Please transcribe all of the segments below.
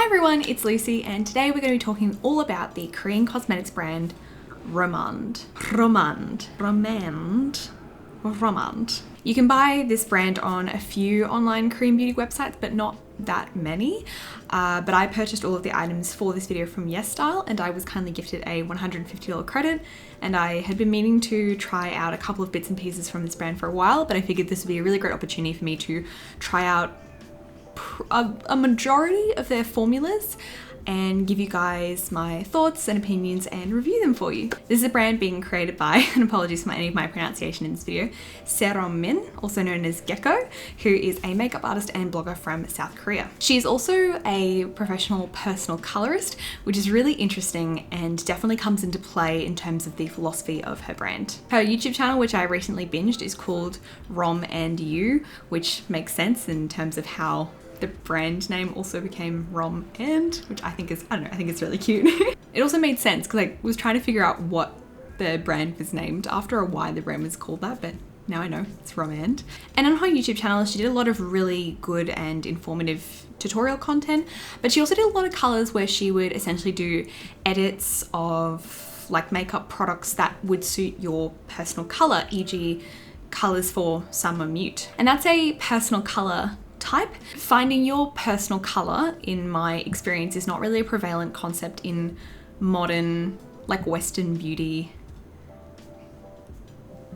Hi everyone, it's Lucy and today we're going to be talking all about the Korean cosmetics brand Rom&nd. Rom&nd. You can buy this brand on a few online Korean beauty websites, but not that many. But I purchased all of the items for this video from Yesstyle and I was kindly gifted a $150 credit, and I had been meaning to try out a couple of bits and pieces from this brand for a while, but I figured this would be a really great opportunity for me to try out a majority of their formulas and give you guys my thoughts and opinions and review them for you. This is a brand being created by, and apologies for any of my pronunciation in this video, Rom&nd, also known as Gecko, who is a makeup artist and blogger from South Korea. She's also a professional personal colorist, which is really interesting and definitely comes into play in terms of the philosophy of her brand. Her YouTube channel, which I recently binged, is called Rom&nd, which makes sense in terms of how the brand name also became Rom&nd, which I think is, I don't know, I think it's really cute. It also made sense because I was trying to figure out what the brand was named after or why the brand was called that, but now I know it's Rom&nd. And on her YouTube channel, she did a lot of really good and informative tutorial content, but she also did a lot of colors where she would essentially do edits of like makeup products that would suit your personal color, e.g. colors for summer mute. And that's a personal color type. Finding your personal color, in my experience, is not really a prevalent concept in modern, like Western beauty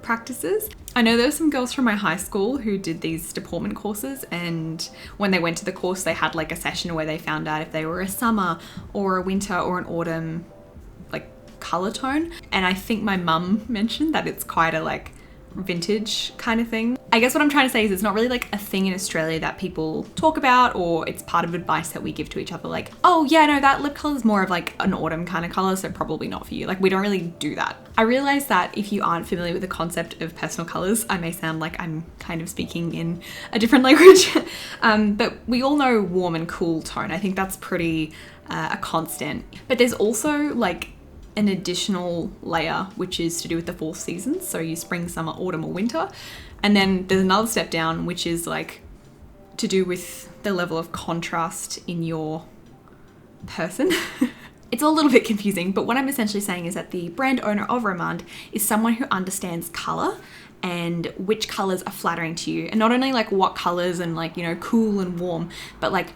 practices. I know there were some girls from my high school who did these deportment courses, and when they went to the course they had like a session where they found out if they were a summer or a winter or an autumn like color tone, and I think my mum mentioned that it's quite a like vintage kind of thing. I guess what I'm trying to say is it's not really like a thing in Australia that people talk about, or it's part of advice that we give to each other, like, oh yeah, no, that lip color is more of like an autumn kind of color, so probably not for you. Like, we don't really do that. I realize that if you aren't familiar with the concept of personal colors, I may sound like I'm kind of speaking in a different language, but we all know warm and cool tone. I think that's pretty a constant. But there's also like an additional layer which is to do with the 4 seasons, so you spring, summer, autumn or winter, and then there's another step down which is like to do with the level of contrast in your person. It's a little bit confusing, but what I'm essentially saying is that the brand owner of Rom&nd is someone who understands color and which colors are flattering to you, and not only like what colors and like, you know, cool and warm, but like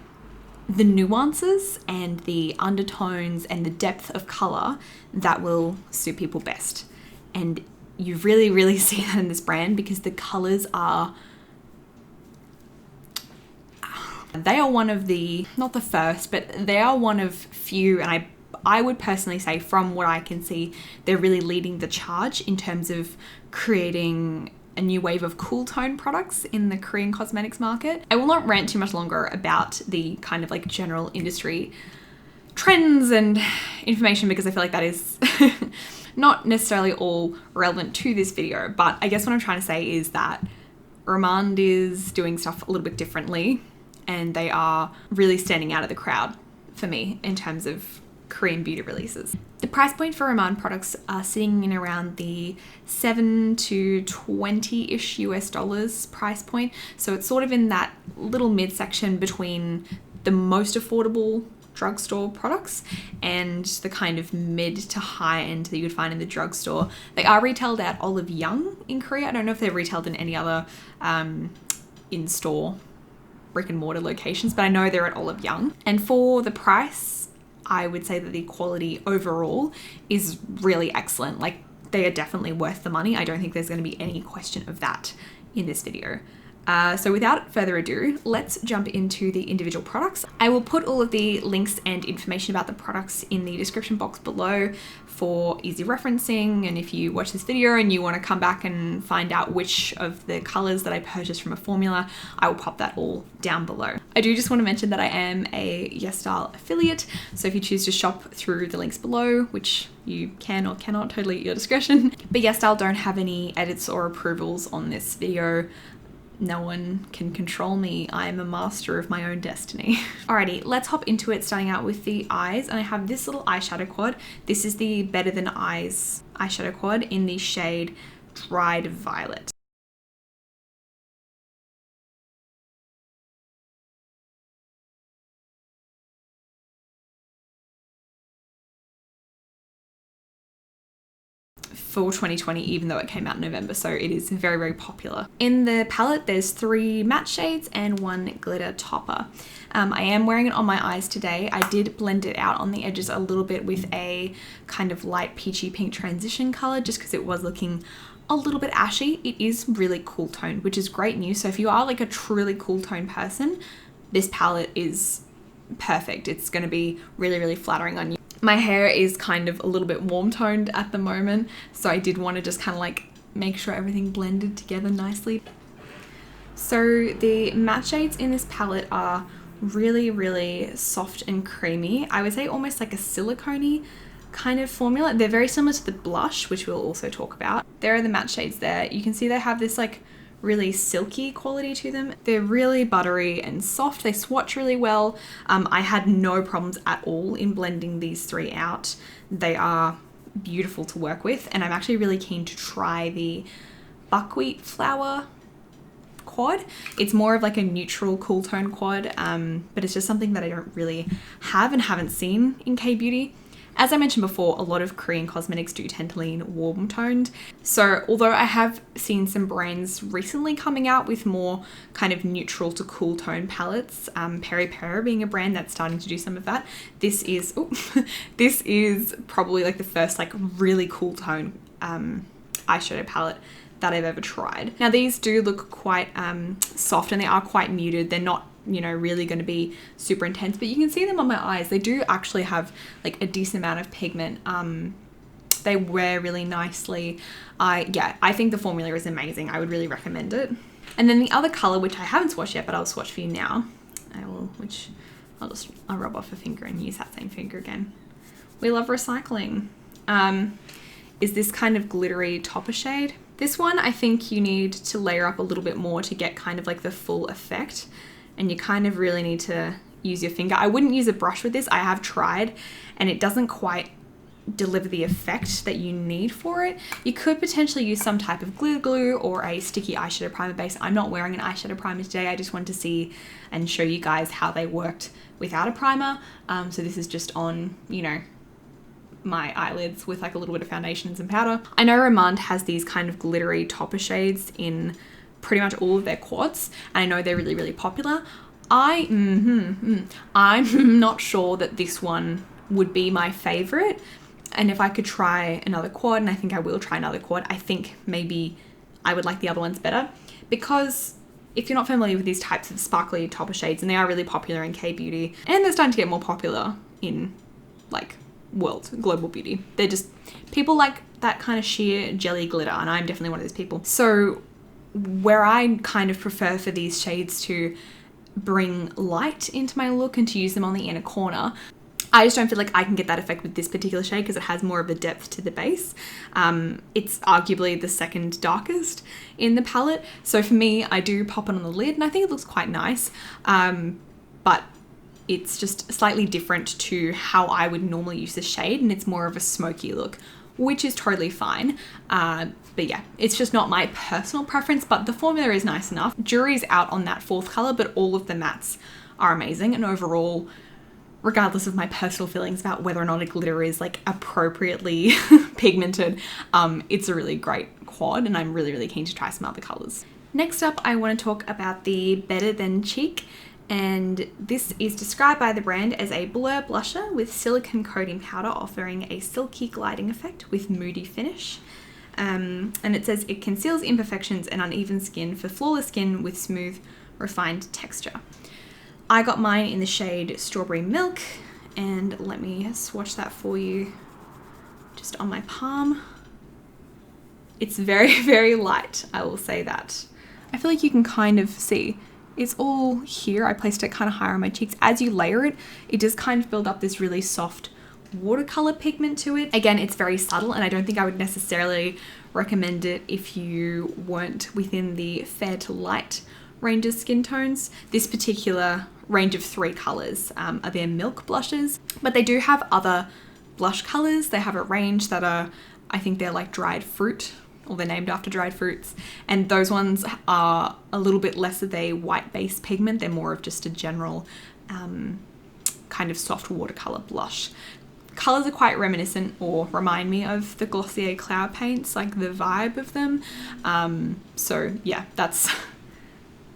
the nuances and the undertones and the depth of color that will suit people best. And you really see that in this brand because the colors are, they are one of the, not the first, but they are one of few, and I would personally say from what I can see, they're really leading the charge in terms of creating a new wave of cool tone products in the Korean cosmetics market. I will not rant too much longer about the kind of like general industry trends and information because I feel like that is not necessarily all relevant to this video, but I guess what I'm trying to say is that Rom&nd is doing stuff a little bit differently and they are really standing out of the crowd for me in terms of Korean beauty releases. The price point for Rom&nd products are sitting in around the $7 to $20-ish US price point. So it's sort of in that little midsection between the most affordable drugstore products and the kind of mid to high end that you would find in the drugstore. They are retailed at Olive Young in Korea. I don't know if they're retailed in any other in-store brick and mortar locations, but I know they're at Olive Young. And for the price, I would say that the quality overall is really excellent. Like, they are definitely worth the money. I don't think there's going to be any question of that in this video. So without further ado, let's jump into the individual products. I will put all of the links and information about the products in the description box below for easy referencing, and if you watch this video and you want to come back and find out which of the colors that I purchased from a formula, I will pop that all down below. I do just want to mention that I am a Yesstyle affiliate, so if you choose to shop through the links below, which you can or cannot, totally at your discretion, but Yesstyle don't have any edits or approvals on this video. No one can control me. I am a master of my own destiny. Alrighty, let's hop into it, starting out with the eyes. And I have this little eyeshadow quad. This is the Better Than Eyes eyeshadow quad in the shade Dried Violet. for 2020, even though it came out in November, so it is very, very popular. In the palette, there's 3 matte shades and 1 glitter topper. I am wearing it on my eyes today. I did blend it out on the edges a little bit with a kind of light peachy pink transition color, just because it was looking a little bit ashy. It is really cool toned, which is great news. So if you are like a truly cool tone person, this palette is perfect. It's going to be really, really flattering on you. My hair is kind of a little bit warm toned at the moment, so I did want to just kind of like make sure everything blended together nicely. So the matte shades in this palette are really, really soft and creamy. I would say almost like a silicone-y kind of formula. They're very similar to the blush, which we'll also talk about. There are the matte shades there. You can see they have this like really silky quality to them. They're really buttery and soft. They swatch really well. I had no problems at all in blending these 3 out. They are beautiful to work with, and I'm actually really keen to try the buckwheat flower quad. It's more of like a neutral cool tone quad, but it's just something that I don't really have and haven't seen in K-beauty. As I mentioned before, a lot of Korean cosmetics do tend to lean warm toned. So although I have seen some brands recently coming out with more kind of neutral to cool tone palettes, Peri Peri being a brand that's starting to do some of that, this is this is probably like the first like really cool tone eyeshadow palette that I've ever tried. Now these do look quite soft, and they are quite muted. They're not, you know, really going to be super intense, but you can see them on my eyes. They do actually have like a decent amount of pigment. They wear really nicely. I think the formula is amazing. I would really recommend it. And then the other color, which I haven't swatched yet, but I'll swatch for you now. I'll rub off a finger and use that same finger again. We love recycling. Is this kind of glittery topper shade. This one, I think you need to layer up a little bit more to get kind of like the full effect. And you kind of really need to use your finger. I wouldn't use a brush with this. I have tried, and it doesn't quite deliver the effect that you need for it. You could potentially use some type of glitter glue or a sticky eyeshadow primer base. I'm not wearing an eyeshadow primer today. I just wanted to see and show you guys how they worked without a primer. So this is just on, you know, my eyelids with like a little bit of foundation and some powder. I know Rom&nd has these kind of glittery topper shades in pretty much all of their quads, and I know they're really, really popular. I'm not sure that this one would be my favorite, and if I could try another quad, and I think I will try another quad, I think maybe I would like the other ones better, because if you're not familiar with these types of sparkly topper shades, and they are really popular in K-beauty, and they're starting to get more popular in like global beauty. They're just, people like that kind of sheer jelly glitter, and I'm definitely one of those people. So where I kind of prefer for these shades to bring light into my look and to use them on the inner corner, I just don't feel like I can get that effect with this particular shade because it has more of a depth to the base. It's arguably the second darkest in the palette. So for me, I do pop it on the lid and I think it looks quite nice. But it's just slightly different to how I would normally use this shade, and it's more of a smoky look, which is totally fine. But yeah, it's just not my personal preference, but the formula is nice enough. Jury's out on that 4th color, but all of the mattes are amazing. And overall, regardless of my personal feelings about whether or not a glitter is like appropriately pigmented, it's a really great quad, and I'm really, really keen to try some other colors. Next up, I want to talk about the Better Than cheek. And this is described by the brand as a blur blusher with silicone coating powder offering a silky gliding effect with moody finish. And it says it conceals imperfections and uneven skin for flawless skin with smooth, refined texture. I got mine in the shade Strawberry Milk, and let me swatch that for you just on my palm. It's very, very light, I will say that. I feel like you can kind of see it's all here. I placed it kind of higher on my cheeks. As you layer it, it does kind of build up this really soft watercolor pigment to it. Again, it's very subtle, and I don't think I would necessarily recommend it if you weren't within the fair to light range of skin tones. This particular range of 3 colors are their milk blushes, but they do have other blush colors. They have a range that are, I think they're like dried fruit, or they're named after dried fruits, and those ones are a little bit less of a white base pigment. They're more of just a general kind of soft watercolor blush. Colors are quite reminiscent or remind me of the Glossier cloud paints, like the vibe of them. So yeah, that's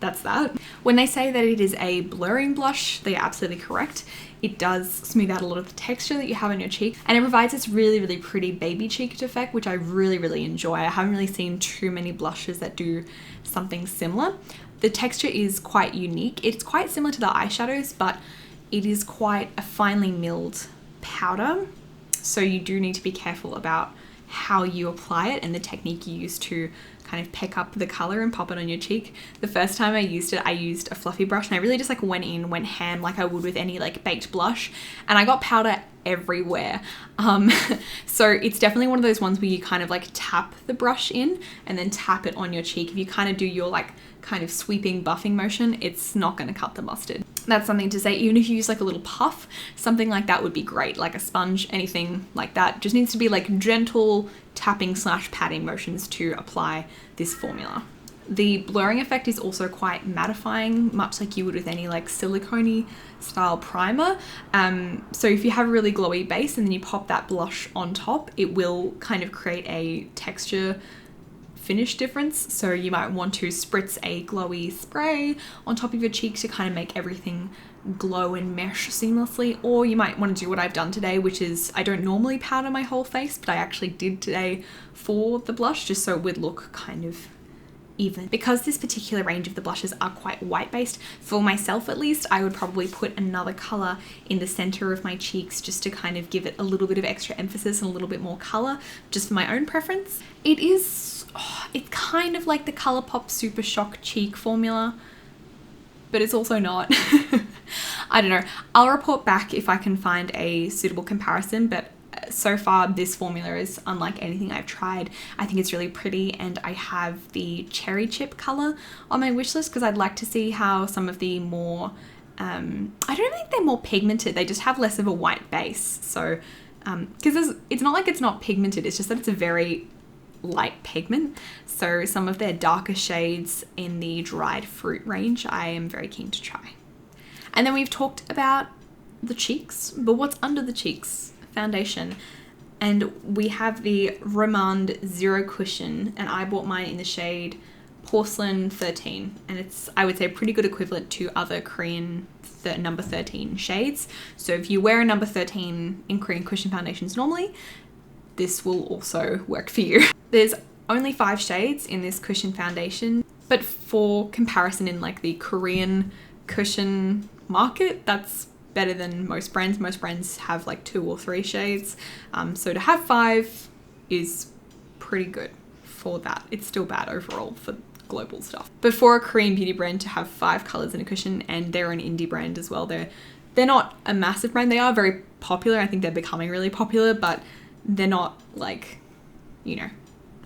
that. When they say that it is a blurring blush, they are absolutely correct. It does smooth out a lot of the texture that you have on your cheek, and it provides this really, really pretty baby cheeked effect, which I really, really enjoy. I haven't really seen too many blushes that do something similar. The texture is quite unique. It's quite similar to the eyeshadows, but it is quite a finely milled powder. So you do need to be careful about how you apply it and the technique you use to kind of pick up the color and pop it on your cheek. The first time I used it, I used a fluffy brush, and I really just like went ham like I would with any like baked blush, and I got powder everywhere. So it's definitely one of those ones where you kind of like tap the brush in and then tap it on your cheek. If you kind of do your like kind of sweeping buffing motion, it's not going to cut the mustard. That's something to say. Even if you use like a little puff, something like that would be great, like a sponge, anything like that. Just needs to be like gentle tapping / patting motions to apply this formula. The blurring effect is also quite mattifying, much like you would with any like silicone style primer. So if you have a really glowy base and then you pop that blush on top, it will kind of create a texture finish difference. So you might want to spritz a glowy spray on top of your cheek to kind of make everything glow and mesh seamlessly, or you might want to do what I've done today, which is I don't normally powder my whole face, but I actually did today for the blush just so it would look kind of even. Because this particular range of the blushes are quite white based, for myself at least, I would probably put another color in the center of my cheeks just to kind of give it a little bit of extra emphasis and a little bit more color, just for my own preference. It's kind of like the ColourPop Super Shock Cheek formula, but it's also not. I don't know. I'll report back if I can find a suitable comparison, but so far this formula is unlike anything I've tried. I think it's really pretty, and I have the cherry chip color on my wish list because I'd like to see how some of the more, I don't think they're more pigmented, they just have less of a white base. So, because it's not like it's not pigmented, it's just that it's a very light pigment. So some of their darker shades in the dried fruit range I am very keen to try. And then we've talked about the cheeks, but what's under the cheeks? Foundation. And we have the Rom&nd Zero Cushion, and I bought mine in the shade Porcelain 13, and it's, I would say, a pretty good equivalent to other Korean number 13 shades. So if you wear a number 13 in Korean cushion foundations normally, this will also work for you. There's only 5 shades in this cushion foundation, but for comparison in like the Korean cushion market, that's better than most brands. Most brands have like 2 or 3 shades. So to have 5 is pretty good for that. It's still bad overall for global stuff. But for a Korean beauty brand to have 5 colors in a cushion, and they're an indie brand as well, they're not a massive brand. They are very popular. I think they're becoming really popular, but they're not like, you know,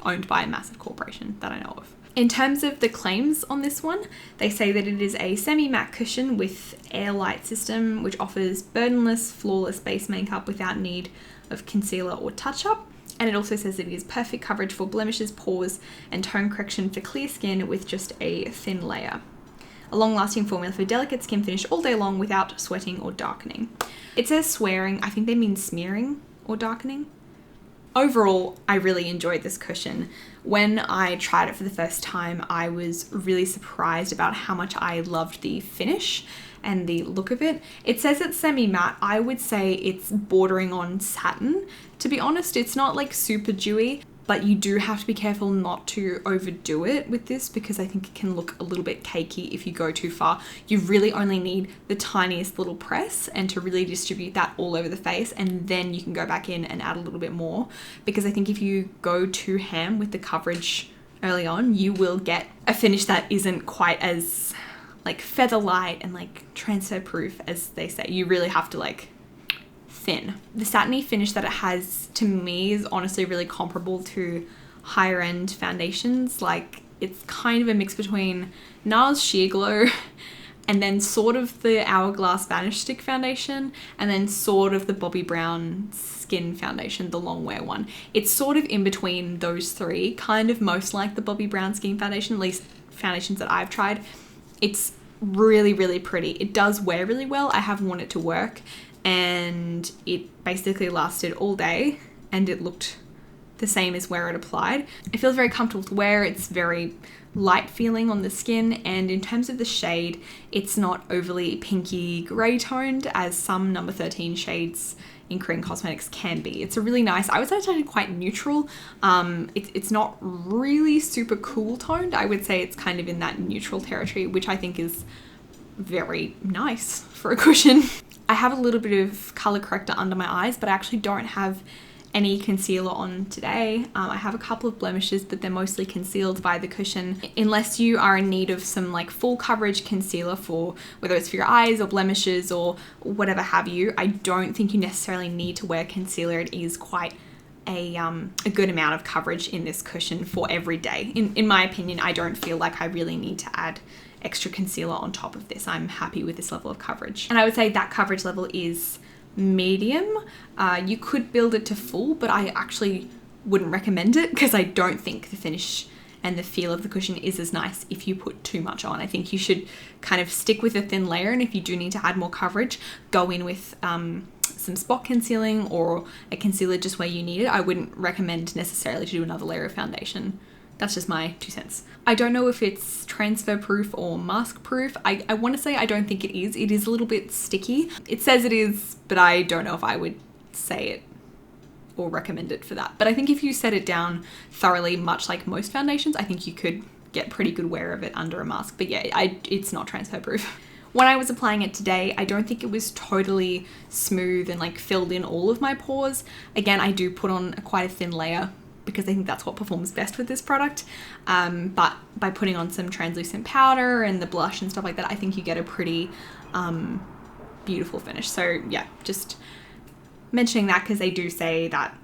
owned by a massive corporation that I know of. In terms of the claims on this one, they say that it is a semi-matte cushion with air light system, which offers burdenless, flawless base makeup without need of concealer or touch-up. And it also says that it is perfect coverage for blemishes, pores, and tone correction for clear skin with just a thin layer. A long-lasting formula for delicate skin finish all day long without sweating or darkening. It says swearing. I think they mean smearing or darkening. Overall, I really enjoyed this cushion. When I tried it for the first time, I was really surprised about how much I loved the finish and the look of it. It says it's semi-matte. I would say it's bordering on satin. To be honest, it's not like super dewy, but you do have to be careful not to overdo it with this because I think it can look a little bit cakey if you go too far. You really only need the tiniest little press and to really distribute that all over the face, and then you can go back in and add a little bit more, because I think if you go too ham with the coverage early on, you will get a finish that isn't quite as like feather light and like transfer proof as they say. You really have to like thin. The satiny finish that it has to me is honestly really comparable to higher end foundations. Like it's kind of a mix between NARS Sheer Glow and then sort of the Hourglass Vanish Stick foundation and then sort of the Bobbi Brown Skin foundation, the long wear one. It's sort of in between those three, kind of most like the Bobbi Brown Skin foundation, at least foundations that I've tried. It's really, really pretty. It does wear really well. I have worn it to work and it basically lasted all day and it looked the same as where it applied. It feels very comfortable to wear. It's very light feeling on the skin, and in terms of the shade, it's not overly pinky grey toned as some number 13 shades in Korean cosmetics can be. It's a really nice, I would say it's actually quite neutral. It's not really super cool toned. I would say it's kind of in that neutral territory, which I think is very nice for a cushion. I have a little bit of color corrector under my eyes, but I actually don't have any concealer on today. I have a couple of blemishes, but they're mostly concealed by the cushion. Unless you are in need of some like full coverage concealer for whether it's for your eyes or blemishes or whatever have you, I don't think you necessarily need to wear concealer. It is quite a good amount of coverage in this cushion for every day. In my opinion, I don't feel like I really need to add extra concealer on top of this. I'm happy with this level of coverage. And I would say that coverage level is medium. You could build it to full, but I actually wouldn't recommend it because I don't think the finish and the feel of the cushion is as nice if you put too much on. I think you should kind of stick with a thin layer, and if you do need to add more coverage, go in with some spot concealing or a concealer just where you need it. I wouldn't recommend necessarily to do another layer of foundation. That's just my 2 cents. I don't know if it's transfer proof or mask proof. I want to say I don't think it is. It is a little bit sticky. It says it is, but I don't know if I would say it or recommend it for that. But I think if you set it down thoroughly, much like most foundations, I think you could get pretty good wear of it under a mask. But yeah, it's not transfer proof. When I was applying it today, I don't think it was totally smooth and like filled in all of my pores. Again, I do put on quite a thin layer because I think that's what performs best with this product. But by putting on some translucent powder and the blush and stuff like that, I think you get a pretty beautiful finish. So yeah, just mentioning that because they do say that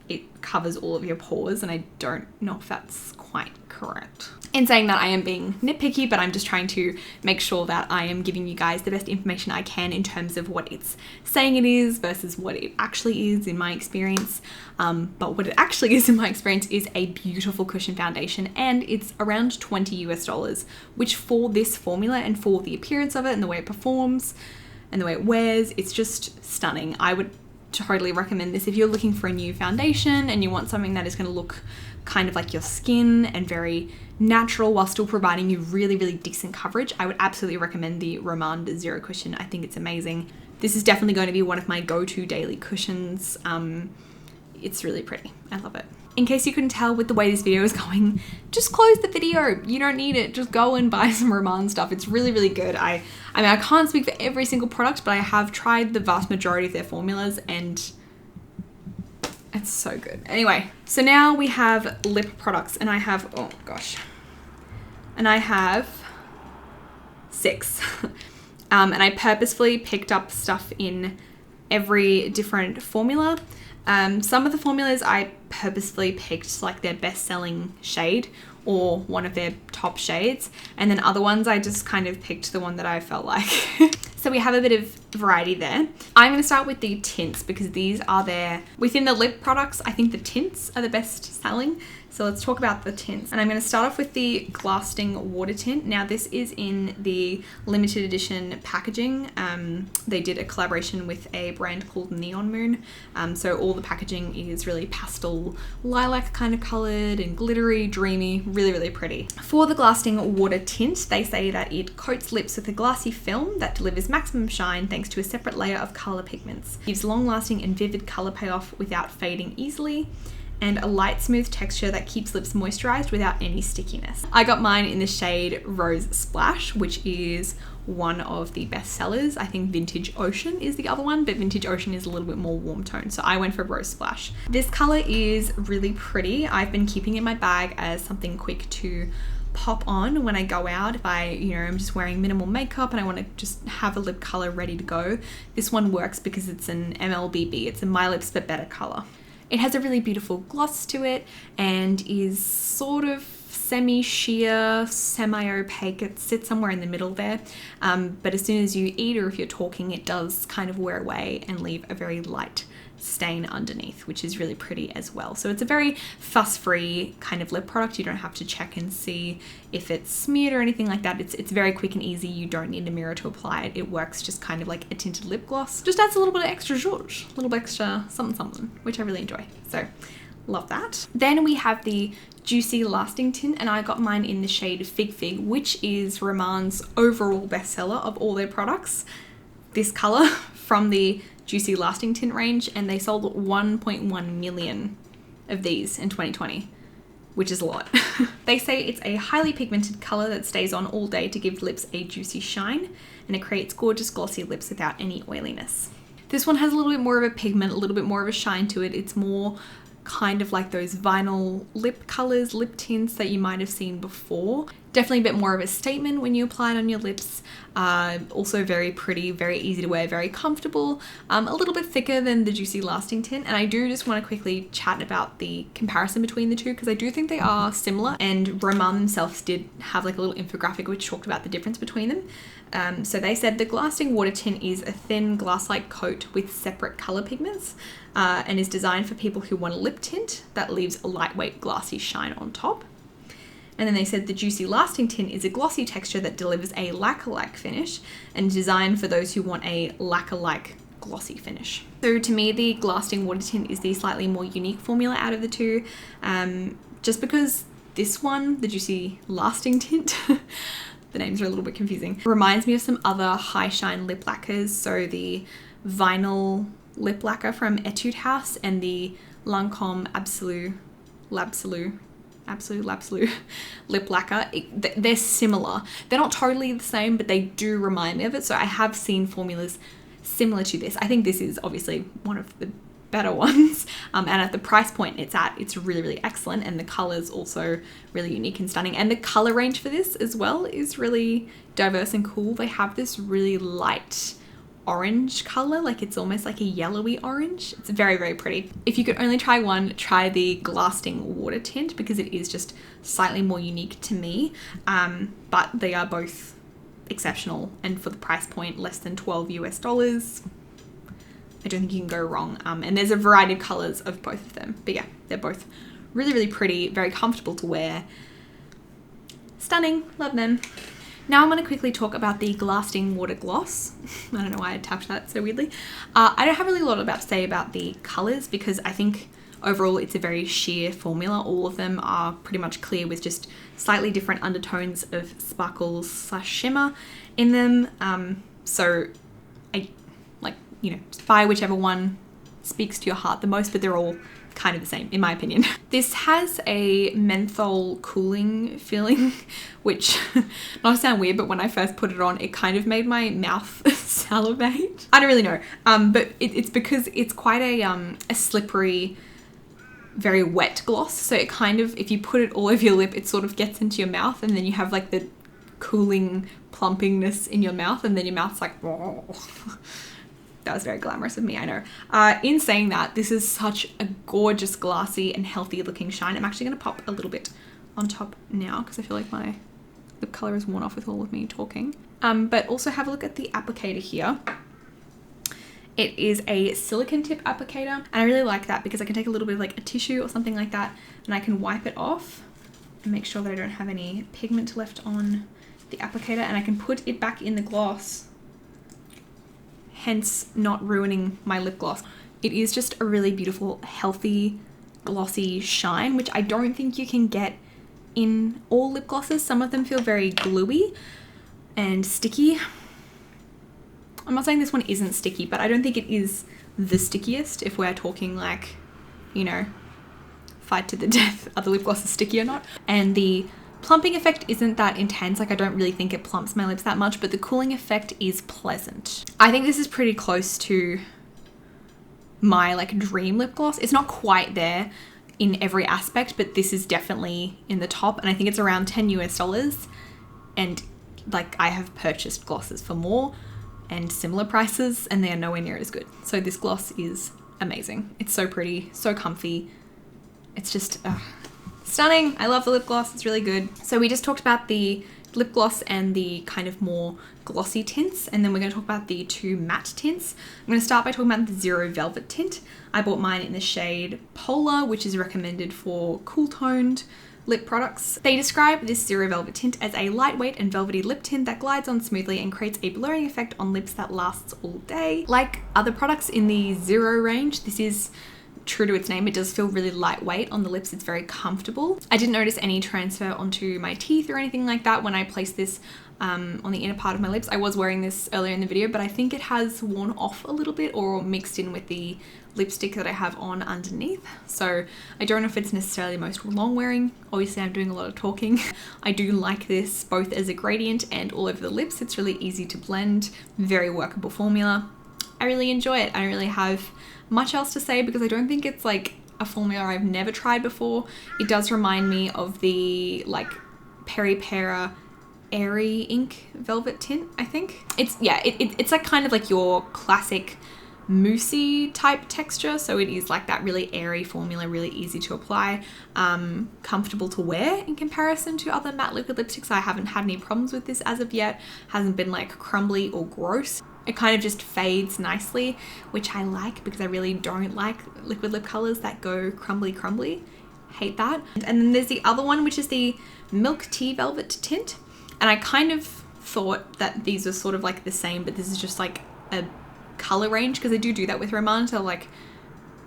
it covers all of your pores, and I don't know if that's quite correct. In saying that, I am being nitpicky, but I'm just trying to make sure that I am giving you guys the best information I can in terms of what it's saying it is versus what it actually is in my experience. But what it actually is in my experience is a beautiful cushion foundation, and it's around $20 US, which for this formula and for the appearance of it and the way it performs and the way it wears, it's just stunning. I would totally recommend this if you're looking for a new foundation and you want something that is going to look kind of like your skin and very natural while still providing you really, really decent coverage. I would absolutely recommend the Rom&nd Zero Cushion. I think it's amazing. This is definitely going to be one of my go-to daily cushions. It's really pretty. I love it. In case you couldn't tell with the way this video is going, just close the video. You don't need it. Just go and buy some Rom&nd stuff. It's really, really good. I mean, I can't speak for every single product, but I have tried the vast majority of their formulas and it's so good. Anyway, so now we have lip products, and I have, oh gosh, and I have 6. And I purposefully picked up stuff in every different formula. Some of the formulas I purposefully picked like their best-selling shade or one of their top shades, and then other ones I just kind of picked the one that I felt like. So we have a bit of variety there. I'm going to start with the tints because these are within the lip products, I think the tints are the best selling. So let's talk about the tints. And I'm going to start off with the Glasting Water Tint. Now this is in the limited edition packaging. They did a collaboration with a brand called Neon Moon. So all the packaging is really pastel lilac kind of colored and glittery, dreamy, really, really pretty. For the Glasting Water Tint, they say that it coats lips with a glassy film that delivers maximum shine thanks to a separate layer of color pigments. Gives long-lasting and vivid color payoff without fading easily, and a light smooth texture that keeps lips moisturized without any stickiness. I got mine in the shade Rose Splash, which is one of the best sellers. I think Vintage Ocean is the other one, but Vintage Ocean is a little bit more warm tone, so I went for Rose Splash. This color is really pretty. I've been keeping it in my bag as something quick to pop on when I go out. If I'm just wearing minimal makeup and I want to just have a lip color ready to go. This one works because it's an MLBB. It's a My Lips But Better color. It has a really beautiful gloss to it and is sort of semi-sheer, semi-opaque. It sits somewhere in the middle there. But as soon as you eat or if you're talking, it does kind of wear away and leave a very light stain underneath, which is really pretty as well. So it's a very fuss-free kind of lip product. You don't have to check and see if it's smeared or anything like that. It's very quick and easy. You don't need a mirror to apply it. It works just kind of like a tinted lip gloss. Just adds a little bit of extra zhuzh, a little bit extra something, which I really enjoy. So love that. Then we have the Juicy Lasting Tint, and I got mine in the shade Fig Fig, which is Rom&nd's overall bestseller of all their products. This color from the Juicy Lasting Tint range, and they sold 1.1 million of these in 2020, which is a lot. They say it's a highly pigmented color that stays on all day to give lips a juicy shine, and it creates gorgeous glossy lips without any oiliness. This one has a little bit more of a pigment, a little bit more of a shine to it. It's more kind of like those vinyl lip colors, lip tints that you might have seen before. Definitely a bit more of a statement when you apply it on your lips. Also very pretty, very easy to wear, very comfortable. A little bit thicker than the Juicy Lasting Tint. And I do just want to quickly chat about the comparison between the two, because I do think they are similar. And Rom&nd themselves did have like a little infographic which talked about the difference between them. So they said the glasting water tint is a thin glass-like coat with separate color pigments, and is designed for people who want a lip tint that leaves a lightweight glassy shine on top. And then they said the Juicy Lasting Tint is a glossy texture that delivers a lacquer-like finish and designed for those who want a lacquer-like glossy finish. So to me, the Glasting Water Tint is the slightly more unique formula out of the two, just because this one, the Juicy Lasting Tint, the names are a little bit confusing, reminds me of some other high shine lip lacquers. So the vinyl lip lacquer from Etude House and the Lancome Absolu lip lacquer. They're similar. They're not totally the same, but they do remind me of it. So I have seen formulas similar to this. I think this is obviously one of the better ones, and at the price point it's really, really excellent, and the colors also really unique and stunning, and the color range for this as well is really diverse and cool. They have this really light orange color, like it's almost like a yellowy orange. It's very, very pretty. If you could only try one, try the Glasting Water Tint, because it is just slightly more unique to me, but they are both exceptional, and for the price point, less than $12 US, I don't think you can go wrong. And there's a variety of colors of both of them, but yeah, they're both really, really pretty, very comfortable to wear, stunning, love them. Now I'm going to quickly talk about the Glasting Water Gloss. I don't know why I tapped that so weirdly. I don't have really a lot about to say about the colors, because I think overall it's a very sheer formula. All of them are pretty much clear with just slightly different undertones of sparkles / shimmer in them. So I just buy whichever one speaks to your heart the most, but they're all kind of the same in my opinion. This has a menthol cooling feeling, which not to sound weird, but when I first put it on, it kind of made my mouth salivate. I don't really know, but it's because it's quite a slippery, very wet gloss. So it kind of, if you put it all over your lip, it sort of gets into your mouth, and then you have like the cooling plumpingness in your mouth, and then your mouth's like, whoa. That was very glamorous of me, I know. In saying that, this is such a gorgeous, glassy and healthy looking shine. I'm actually going to pop a little bit on top now, because I feel like my lip color is worn off with all of me talking. But also have a look at the applicator here. It is a silicone tip applicator, and I really like that because I can take a little bit of like a tissue or something like that, and I can wipe it off and make sure that I don't have any pigment left on the applicator, and I can put it back in the gloss, hence not ruining my lip gloss. It is just a really beautiful, healthy, glossy shine, which I don't think you can get in all lip glosses. Some of them feel very gluey and sticky. I'm not saying this one isn't sticky, but I don't think it is the stickiest if we're talking like, fight to the death, are the lip glosses sticky or not? And the plumping effect isn't that intense. Like I don't really think it plumps my lips that much, but the cooling effect is pleasant. I think this is pretty close to my like dream lip gloss. It's not quite there in every aspect, but this is definitely in the top, and I think it's around $10 US, and like I have purchased glosses for more and similar prices, and they are nowhere near as good. So this gloss is amazing. It's so pretty, so comfy. It's just Stunning. I love the lip gloss. It's really good. So we just talked about the lip gloss and the kind of more glossy tints, and then we're going to talk about the two matte tints. I'm going to start by talking about the Zero Velvet tint. I bought mine in the shade Polar, which is recommended for cool toned lip products. They describe this Zero Velvet tint as a lightweight and velvety lip tint that glides on smoothly and creates a blurring effect on lips that lasts all day. Like other products in the Zero range, this is true to its name. It does feel really lightweight on the lips. It's very comfortable. I didn't notice any transfer onto my teeth or anything like that when I placed this on the inner part of my lips. I was wearing this earlier in the video, but I think it has worn off a little bit or mixed in with the lipstick that I have on underneath. So I don't know if it's necessarily most long wearing. Obviously I'm doing a lot of talking. I do like this both as a gradient and all over the lips. It's really easy to blend, very workable formula. I really enjoy it. I don't really have much else to say because I don't think it's like a formula I've never tried before. It does remind me of the like Peri Pera Airy Ink Velvet tint, I think. It's like kind of like your classic moussey type texture, so it is like that really airy formula, really easy to apply, comfortable to wear in comparison to other matte liquid lipsticks. I haven't had any problems with this as of yet. Hasn't been like crumbly or gross. It kind of just fades nicely, which I like because I really don't like liquid lip colors that go crumbly. Hate that. And then there's the other one, which is the Milk Tea Velvet tint, and I kind of thought that these were sort of like the same, but this is just like a color range, because they do that with Rom&nd. They'll like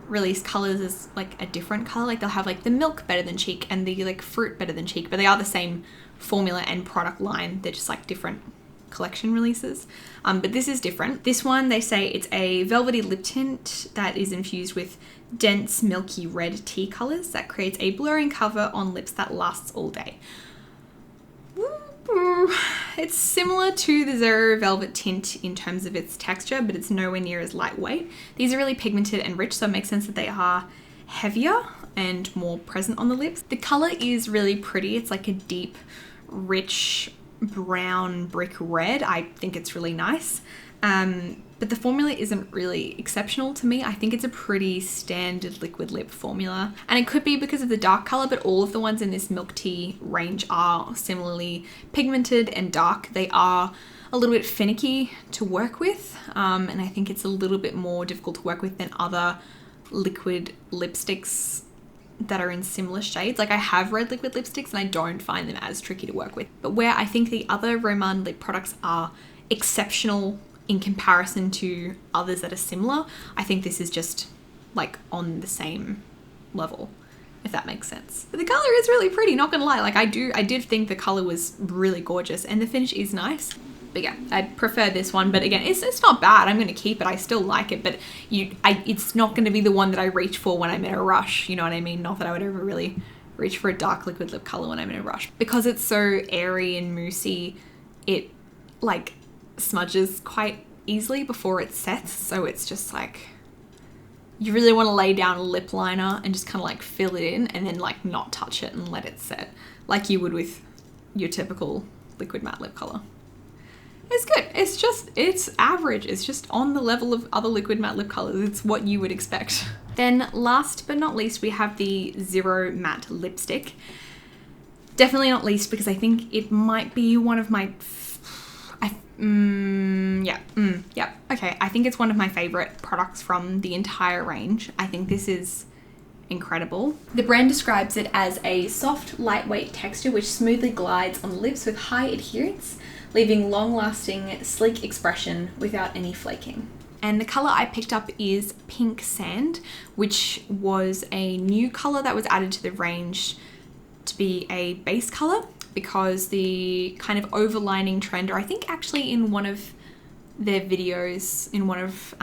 release colors as like a different color, like they'll have like the milk better than cheek and the like fruit better than cheek, but they are the same formula and product line. They're just like different collection releases, but this is different. This one, they say it's a velvety lip tint that is infused with dense milky red tea colors that creates a blurring cover on lips that lasts all day. It's similar to the Zero Velvet tint in terms of its texture, but it's nowhere near as lightweight. These are really pigmented and rich, so it makes sense that they are heavier and more present on the lips. The color is really pretty. It's like a deep, rich brown brick red. I think it's really nice. But the formula isn't really exceptional to me. I think it's a pretty standard liquid lip formula, and it could be because of the dark color, but all of the ones in this milk tea range are similarly pigmented and dark. They are a little bit finicky to work with, and I think it's a little bit more difficult to work with than other liquid lipsticks that are in similar shades. Like I have red liquid lipsticks and I don't find them as tricky to work with, but where I think the other Rom&nd lip products are exceptional in comparison to others that are similar, I think this is just like on the same level, if that makes sense. But the color is really pretty, not gonna lie. Like I did think the color was really gorgeous and the finish is nice. But yeah, I prefer this one. But again, it's not bad. I'm gonna keep it. I still like it, but it's not gonna be the one that I reach for when I'm in a rush. You know what I mean? Not that I would ever really reach for a dark liquid lip color when I'm in a rush. Because it's so airy and moussey, it like smudges quite easily before it sets. So it's just like, you really want to lay down a lip liner and just kind of like fill it in and then like not touch it and let it set like you would with your typical liquid matte lip color. It's good. It's average. It's just on the level of other liquid matte lip colors. It's what you would expect. Then last but not least, we have the Zero Matte Lipstick. Definitely not least because I think it might be one of my okay, I think it's one of my favorite products from the entire range. I think this is incredible. The brand describes it as a soft, lightweight texture which smoothly glides on lips with high adherence, leaving long-lasting, sleek expression without any flaking. And the color I picked up is Pink Sand, which was a new color that was added to the range to be a base color, because the kind of overlining trend, or I think actually in one of their videos, in one of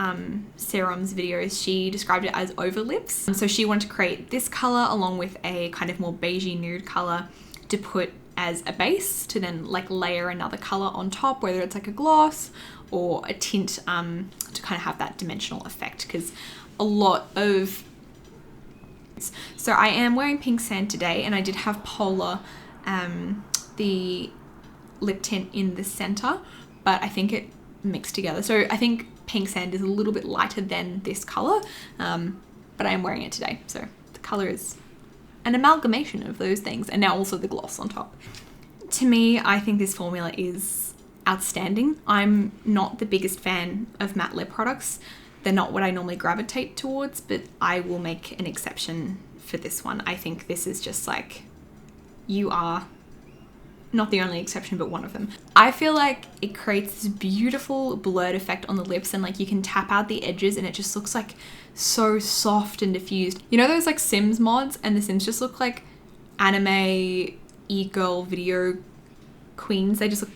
Serum's videos, she described it as over lips. So she wanted to create this color along with a kind of more beigey nude color to put as a base, to then like layer another color on top, whether it's like a gloss or a tint, to kind of have that dimensional effect, because a lot of... So I am wearing Pink Sand today, and I did have Polar, the lip tint in the center, but I think it mixed together. So I think Pink Sand is a little bit lighter than this color, but I am wearing it today. So the color is an amalgamation of those things, and now also the gloss on top. To me, I think this formula is outstanding. I'm not the biggest fan of matte lip products. They're not what I normally gravitate towards, but I will make an exception for this one. I think this is just like, you are not the only exception, but one of them. I feel like it creates this beautiful blurred effect on the lips, and like you can tap out the edges and it just looks like so soft and diffused. You know those like Sims mods, and the Sims just look like anime e-girl video queens? They just look,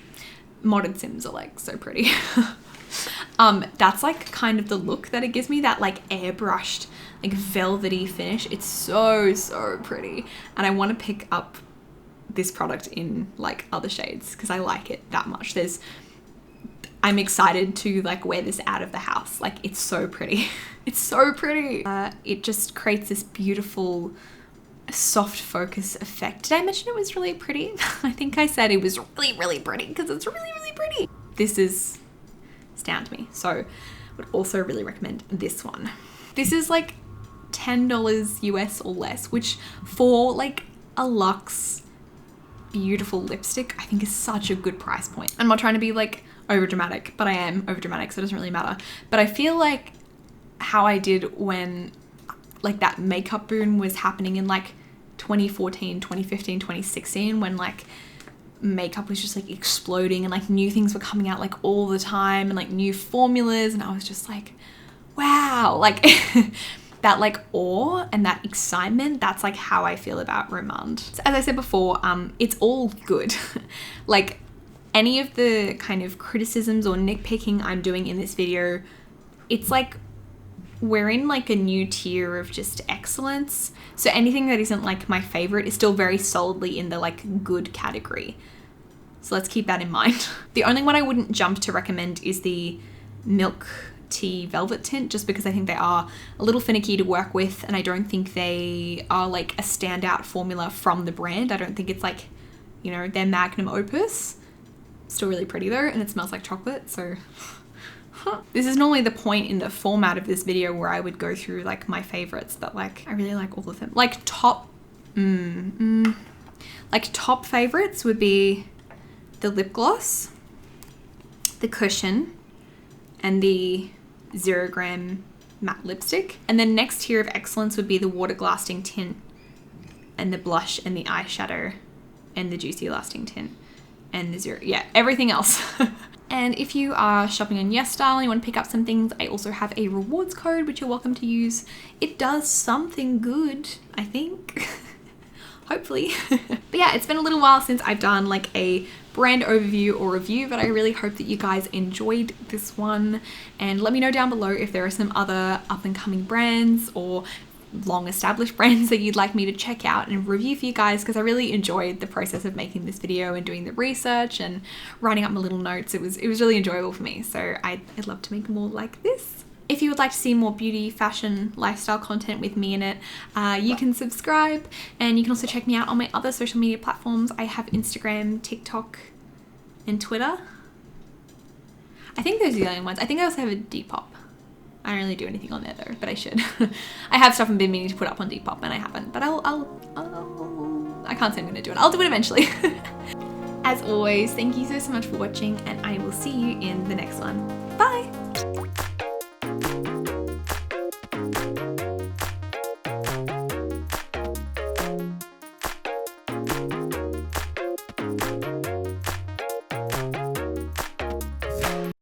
modded Sims are like so pretty. That's like kind of the look that it gives me, that like airbrushed, like velvety finish. It's so, so pretty. And I want to pick up this product in like other shades because I like it that much. I'm excited to like wear this out of the house. Like, it's so pretty. It's so pretty. It just creates this beautiful soft focus effect. Did I mention it was really pretty? I think I said it was really, really pretty because it's really, really pretty. This is stand me. So would also really recommend this one. This is like $10 US or less, which for like a luxe beautiful lipstick I think is such a good price point. I'm not trying to be like over dramatic, but I am over dramatic, so it doesn't really matter. But I feel like how I did when like that makeup boom was happening in like 2014, 2015, 2016, when like makeup was just like exploding and like new things were coming out like all the time and like new formulas, and I was just like, wow, like that like awe and that excitement, that's like how I feel about Rom&nd. So as I said before, it's all good. Like any of the kind of criticisms or nitpicking I'm doing in this video, it's like we're in like a new tier of just excellence. So anything that isn't like my favorite is still very solidly in the like good category. So let's keep that in mind. The only one I wouldn't jump to recommend is the Milk Tea Velvet Tint, just because I think they are a little finicky to work with, and I don't think they are like a standout formula from the brand. I don't think it's like, you know, their magnum opus. Still really pretty though, and it smells like chocolate, so this is normally the point in the format of this video where I would go through like my favorites, but like I really like all of them. Like top favorites would be the lip gloss, the cushion, and the 0 gram matte lipstick. And then next tier of excellence would be the water lasting tint, and the blush, and the eyeshadow, and the juicy lasting tint, and the everything else. And if you are shopping on Yesstyle and you want to pick up some things, I also have a rewards code which you're welcome to use. It does something good, I think. Hopefully. But yeah, it's been a little while since I've done like a brand overview or review, but I really hope that you guys enjoyed this one. And let me know down below if there are some other up and coming brands or long established brands that you'd like me to check out and review for you guys, because I really enjoyed the process of making this video and doing the research and writing up my little notes. It was really enjoyable for me, so I'd love to make more like this. If you would like to see more beauty, fashion, lifestyle content with me in it, you can subscribe, and you can also check me out on my other social media platforms. I have Instagram, TikTok, and Twitter. I think those are the only ones. I think I also have a Depop. I don't really do anything on there though, but I should. I have stuff I've been meaning to put up on Depop and I haven't, but I can't say I'm gonna do it. I'll do it eventually. As always, thank you so much for watching, and I will see you in the next one.